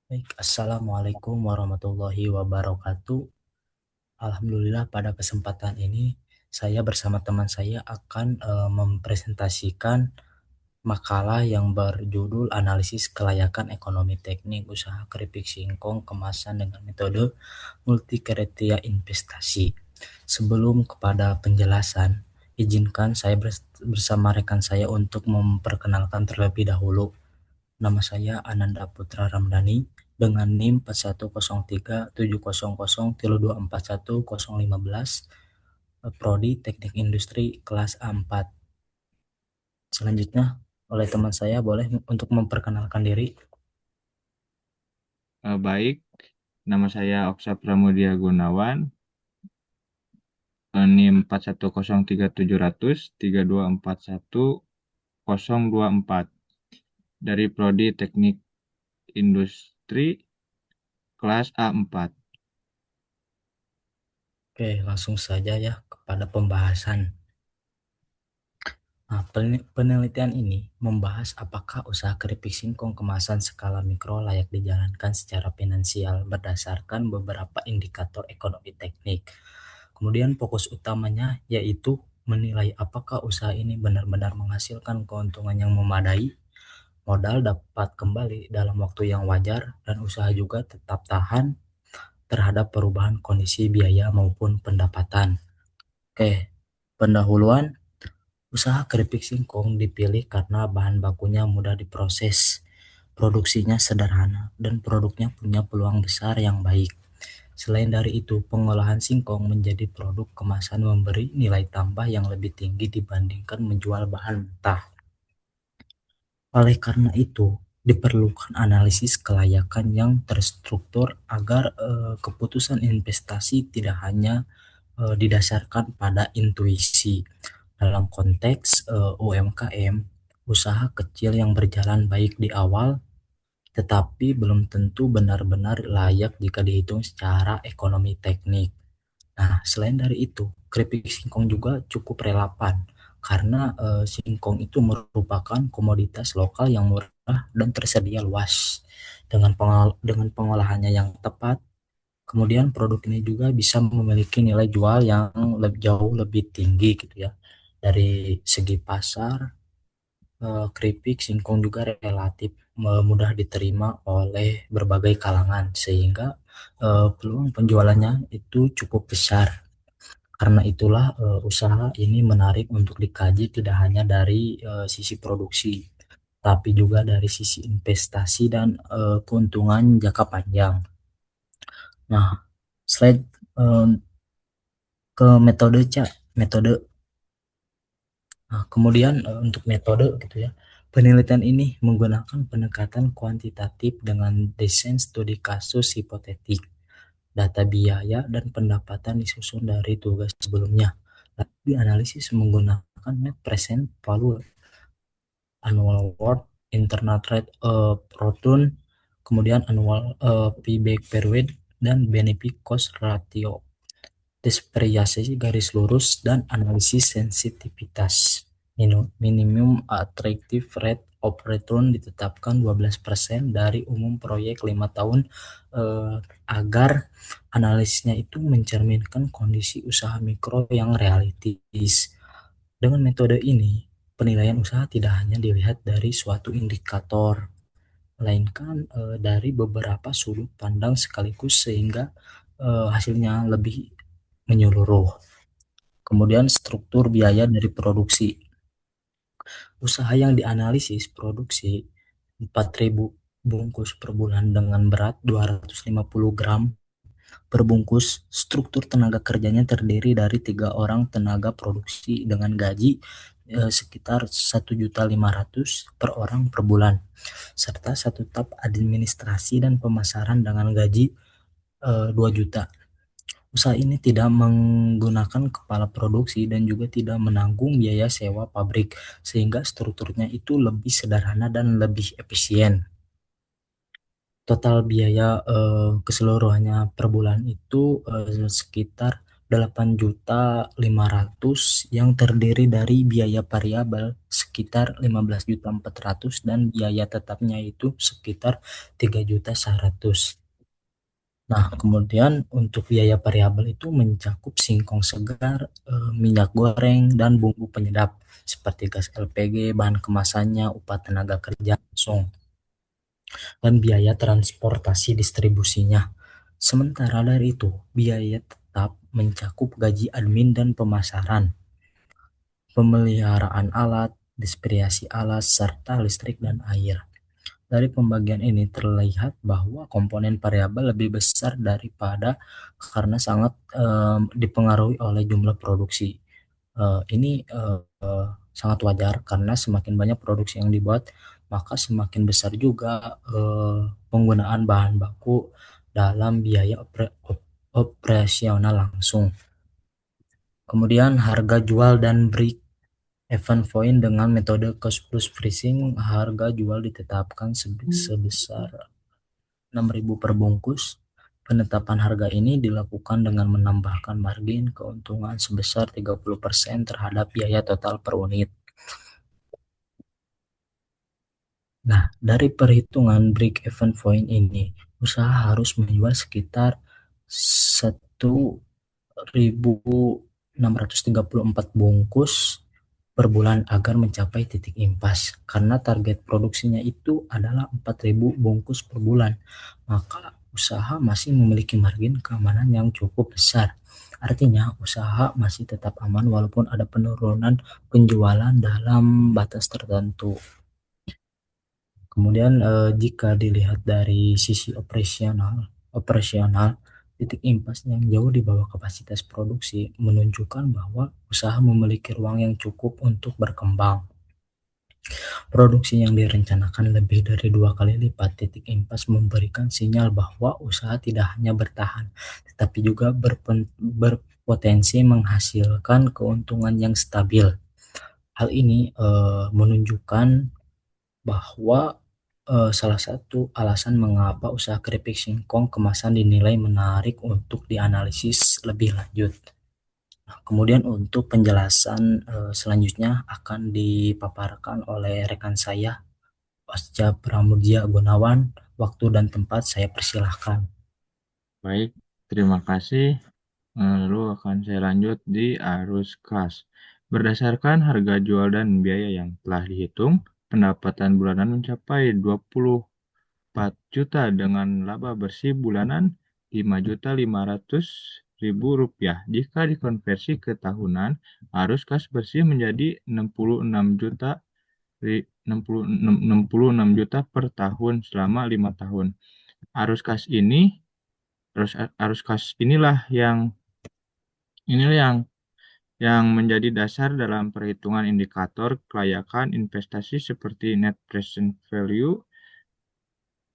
Baik, Assalamualaikum warahmatullahi wabarakatuh. Alhamdulillah pada kesempatan ini saya bersama teman saya akan mempresentasikan makalah yang berjudul Analisis Kelayakan Ekonomi Teknik Usaha Keripik Singkong Kemasan dengan Metode Multikriteria Investasi. Sebelum kepada penjelasan, izinkan saya bersama rekan saya untuk memperkenalkan terlebih dahulu. Nama saya Ananda Putra Ramdhani dengan NIM 41037000324115, Prodi Teknik Industri kelas A4. Selanjutnya oleh teman saya boleh untuk memperkenalkan diri. Baik, nama saya Oksa Pramudia Gunawan, NIM 41037003241024 dari Prodi Teknik Industri kelas A4. Oke, langsung saja ya kepada pembahasan. Nah, penelitian ini membahas apakah usaha keripik singkong kemasan skala mikro layak dijalankan secara finansial berdasarkan beberapa indikator ekonomi teknik. Kemudian fokus utamanya yaitu menilai apakah usaha ini benar-benar menghasilkan keuntungan yang memadai, modal dapat kembali dalam waktu yang wajar, dan usaha juga tetap tahan terhadap perubahan kondisi biaya maupun pendapatan. Oke, pendahuluan. Usaha keripik singkong dipilih karena bahan bakunya mudah diproses, produksinya sederhana, dan produknya punya peluang besar yang baik. Selain dari itu, pengolahan singkong menjadi produk kemasan memberi nilai tambah yang lebih tinggi dibandingkan menjual bahan mentah. Oleh karena itu, diperlukan analisis kelayakan yang terstruktur agar keputusan investasi tidak hanya didasarkan pada intuisi. Dalam konteks UMKM, usaha kecil yang berjalan baik di awal, tetapi belum tentu benar-benar layak jika dihitung secara ekonomi teknik. Nah, selain dari itu, keripik singkong juga cukup relevan karena singkong itu merupakan komoditas lokal yang murah dan tersedia luas. Dengan pengolahannya yang tepat, kemudian produk ini juga bisa memiliki nilai jual yang jauh lebih tinggi gitu ya. Dari segi pasar, keripik singkong juga relatif mudah diterima oleh berbagai kalangan sehingga peluang penjualannya itu cukup besar. Karena itulah usaha ini menarik untuk dikaji tidak hanya dari sisi produksi, tapi juga dari sisi investasi dan keuntungan jangka panjang. Nah, slide eh, ke metode Cak, metode. Nah, kemudian untuk metode gitu ya. Penelitian ini menggunakan pendekatan kuantitatif dengan desain studi kasus hipotetik. Data biaya dan pendapatan disusun dari tugas sebelumnya. Lalu dianalisis menggunakan net present value, annual worth, internal rate return, kemudian annual payback period, dan benefit cost ratio. Despriasi garis lurus dan analisis sensitivitas. Minimum attractive rate of return ditetapkan 12% dari umum proyek 5 tahun agar analisisnya itu mencerminkan kondisi usaha mikro yang realistis. Dengan metode ini, penilaian usaha tidak hanya dilihat dari suatu indikator, melainkan dari beberapa sudut pandang sekaligus sehingga hasilnya lebih menyeluruh. Kemudian struktur biaya dari produksi. Usaha yang dianalisis produksi 4.000 bungkus per bulan dengan berat 250 gram per bungkus. Struktur tenaga kerjanya terdiri dari 3 orang tenaga produksi dengan gaji sekitar 1.500.000 per orang per bulan, serta satu staf administrasi dan pemasaran dengan gaji 2 juta. Usaha ini tidak menggunakan kepala produksi dan juga tidak menanggung biaya sewa pabrik, sehingga strukturnya itu lebih sederhana dan lebih efisien. Total biaya keseluruhannya per bulan itu sekitar 8.500.000 yang terdiri dari biaya variabel sekitar 15.400.000 dan biaya tetapnya itu sekitar 3.100.000. Nah, kemudian untuk biaya variabel itu mencakup singkong segar, minyak goreng, dan bumbu penyedap seperti gas LPG, bahan kemasannya, upah tenaga kerja langsung, dan biaya transportasi distribusinya. Sementara dari itu, biaya tetap mencakup gaji admin dan pemasaran, pemeliharaan alat, dispersi alat, serta listrik dan air. Dari pembagian ini terlihat bahwa komponen variabel lebih besar daripada karena sangat dipengaruhi oleh jumlah produksi. Ini sangat wajar karena semakin banyak produksi yang dibuat, maka semakin besar juga penggunaan bahan baku dalam biaya operasional langsung. Kemudian harga jual dan break even point dengan metode cost plus freezing, harga jual ditetapkan sebesar 6.000 per bungkus. Penetapan harga ini dilakukan dengan menambahkan margin keuntungan sebesar 30% terhadap biaya total per unit. Nah, dari perhitungan break even point ini, usaha harus menjual sekitar 1.634 bungkus per bulan agar mencapai titik impas. Karena target produksinya itu adalah 4.000 bungkus per bulan, maka usaha masih memiliki margin keamanan yang cukup besar. Artinya, usaha masih tetap aman walaupun ada penurunan penjualan dalam batas tertentu. Kemudian jika dilihat dari sisi operasional, titik impas yang jauh di bawah kapasitas produksi menunjukkan bahwa usaha memiliki ruang yang cukup untuk berkembang. Produksi yang direncanakan lebih dari 2 kali lipat titik impas memberikan sinyal bahwa usaha tidak hanya bertahan, tetapi juga berpotensi menghasilkan keuntungan yang stabil. Hal ini menunjukkan bahwa salah satu alasan mengapa usaha keripik singkong kemasan dinilai menarik untuk dianalisis lebih lanjut. Nah, kemudian untuk penjelasan selanjutnya akan dipaparkan oleh rekan saya, Osca Pramudia Gunawan. Waktu dan tempat saya persilahkan. Baik, terima kasih. Lalu akan saya lanjut di arus kas. Berdasarkan harga jual dan biaya yang telah dihitung, pendapatan bulanan mencapai 24 juta dengan laba bersih bulanan 5.500.000 rupiah. Jika dikonversi ke tahunan, arus kas bersih menjadi 66 juta per tahun selama 5 tahun. Arus kas ini arus kas inilah yang menjadi dasar dalam perhitungan indikator kelayakan investasi seperti net present value,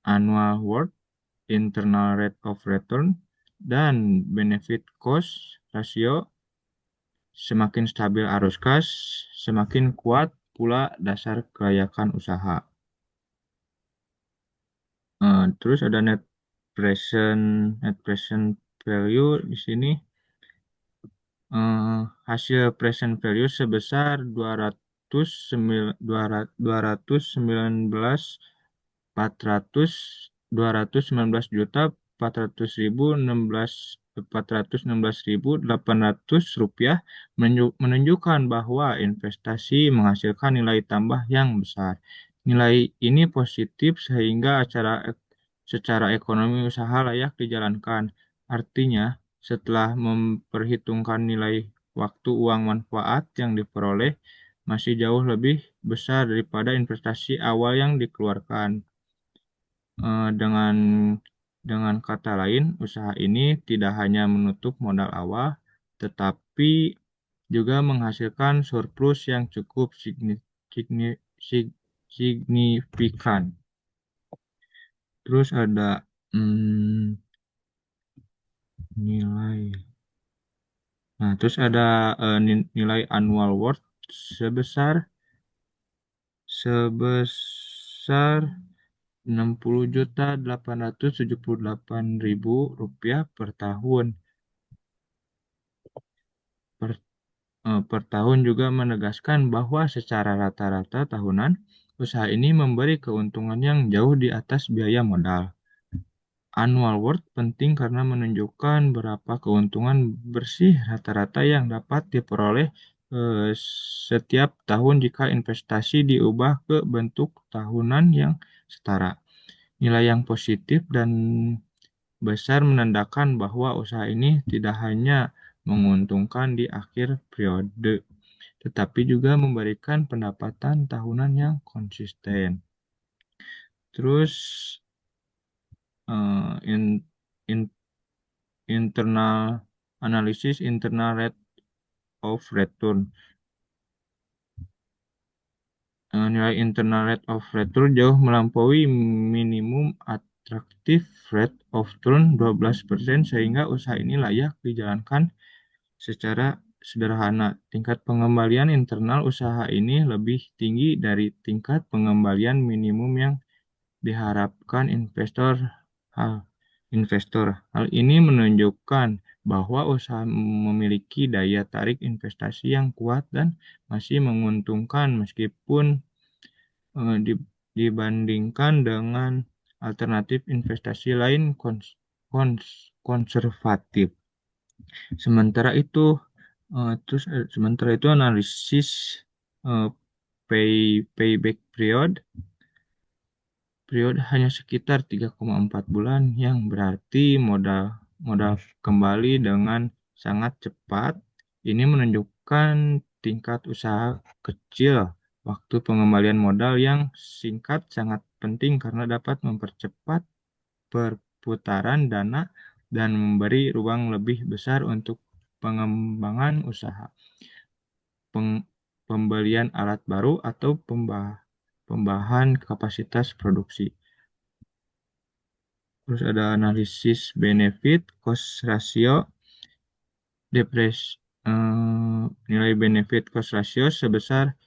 annual worth, internal rate of return, dan benefit cost ratio. Semakin stabil arus kas, semakin kuat pula dasar kelayakan usaha. Terus ada net present value di sini. Hasil present value sebesar 219 rupiah menunjukkan bahwa investasi menghasilkan nilai tambah yang besar. Nilai ini positif sehingga secara ekonomi usaha layak dijalankan. Artinya, setelah memperhitungkan nilai waktu uang manfaat yang diperoleh, masih jauh lebih besar daripada investasi awal yang dikeluarkan. Dengan kata lain, usaha ini tidak hanya menutup modal awal, tetapi juga menghasilkan surplus yang cukup signifikan. Terus ada nilai. Nah, terus ada nilai annual worth sebesar sebesar 60.878.000 rupiah per tahun. per tahun juga menegaskan bahwa secara rata-rata tahunan, usaha ini memberi keuntungan yang jauh di atas biaya modal. Annual worth penting karena menunjukkan berapa keuntungan bersih rata-rata yang dapat diperoleh setiap tahun jika investasi diubah ke bentuk tahunan yang setara. Nilai yang positif dan besar menandakan bahwa usaha ini tidak hanya menguntungkan di akhir periode, tetapi juga memberikan pendapatan tahunan yang konsisten. Terus, eh, in- in- internal analisis internal rate of return. Nilai internal rate of return jauh melampaui minimum attractive rate of return 12% sehingga usaha ini layak dijalankan secara sederhana. Tingkat pengembalian internal usaha ini lebih tinggi dari tingkat pengembalian minimum yang diharapkan investor. Hal ini menunjukkan bahwa usaha memiliki daya tarik investasi yang kuat dan masih menguntungkan meskipun dibandingkan dengan alternatif investasi lain konservatif. Sementara itu analisis eh, payback period hanya sekitar 3,4 bulan yang berarti modal modal kembali dengan sangat cepat. Ini menunjukkan tingkat usaha kecil. Waktu pengembalian modal yang singkat sangat penting karena dapat mempercepat perputaran dana dan memberi ruang lebih besar untuk pengembangan usaha, pembelian alat baru atau pembahan kapasitas produksi. Terus ada analisis benefit cost ratio, nilai benefit cost ratio sebesar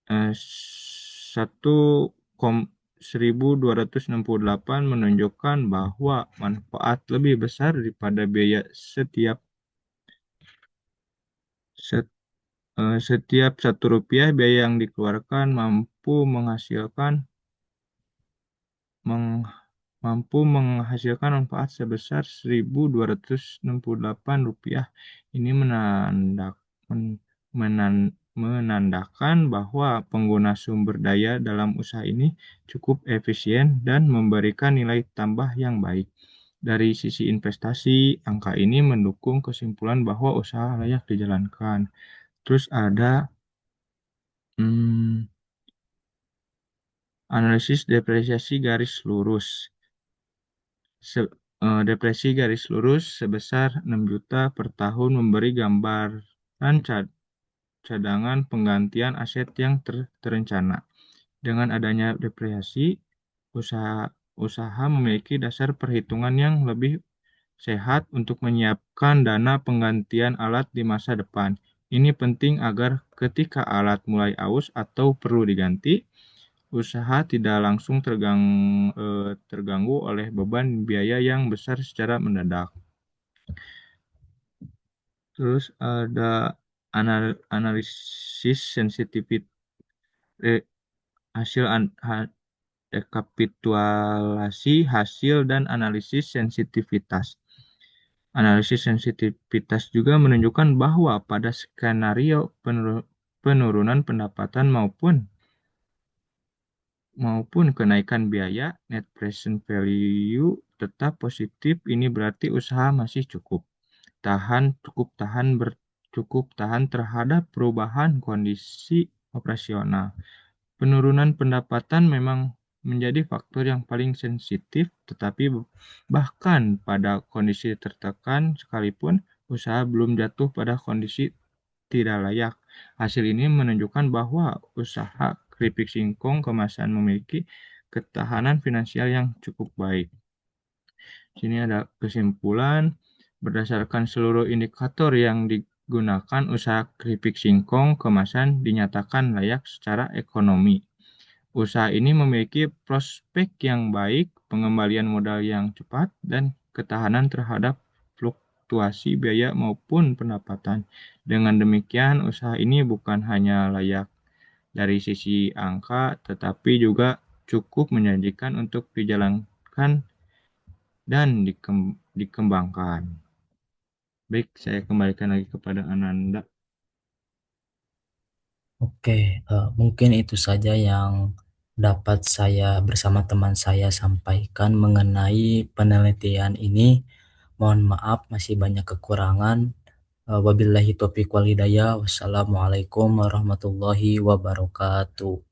1,1268 menunjukkan bahwa manfaat lebih besar daripada biaya setiap Rp1 biaya yang dikeluarkan mampu menghasilkan manfaat sebesar Rp1.268. Ini menandakan bahwa pengguna sumber daya dalam usaha ini cukup efisien dan memberikan nilai tambah yang baik. Dari sisi investasi, angka ini mendukung kesimpulan bahwa usaha layak dijalankan. Terus ada hmm, analisis depresiasi garis lurus. Depresi garis lurus sebesar 6 juta per tahun memberi gambaran cadangan penggantian aset yang terencana. Dengan adanya depresiasi, usaha memiliki dasar perhitungan yang lebih sehat untuk menyiapkan dana penggantian alat di masa depan. Ini penting agar ketika alat mulai aus atau perlu diganti, usaha tidak langsung terganggu oleh beban biaya yang besar secara mendadak. Terus ada analisis sensitivity, hasil rekapitulasi hasil dan analisis sensitivitas. Analisis sensitivitas juga menunjukkan bahwa pada skenario penurunan pendapatan maupun kenaikan biaya, net present value tetap positif. Ini berarti usaha masih cukup tahan terhadap perubahan kondisi operasional. Penurunan pendapatan memang menjadi faktor yang paling sensitif, tetapi bahkan pada kondisi tertekan sekalipun, usaha belum jatuh pada kondisi tidak layak. Hasil ini menunjukkan bahwa usaha keripik singkong kemasan memiliki ketahanan finansial yang cukup baik. Sini ada kesimpulan, berdasarkan seluruh indikator yang digunakan, usaha keripik singkong kemasan dinyatakan layak secara ekonomi. Usaha ini memiliki prospek yang baik, pengembalian modal yang cepat, dan ketahanan terhadap fluktuasi biaya maupun pendapatan. Dengan demikian, usaha ini bukan hanya layak dari sisi angka, tetapi juga cukup menjanjikan untuk dijalankan dan dikembangkan. Baik, saya kembalikan lagi kepada Ananda. Oke, mungkin itu saja yang dapat saya bersama teman saya sampaikan mengenai penelitian ini. Mohon maaf masih banyak kekurangan. Wabillahi taufiq wal hidayah. Wassalamualaikum warahmatullahi wabarakatuh.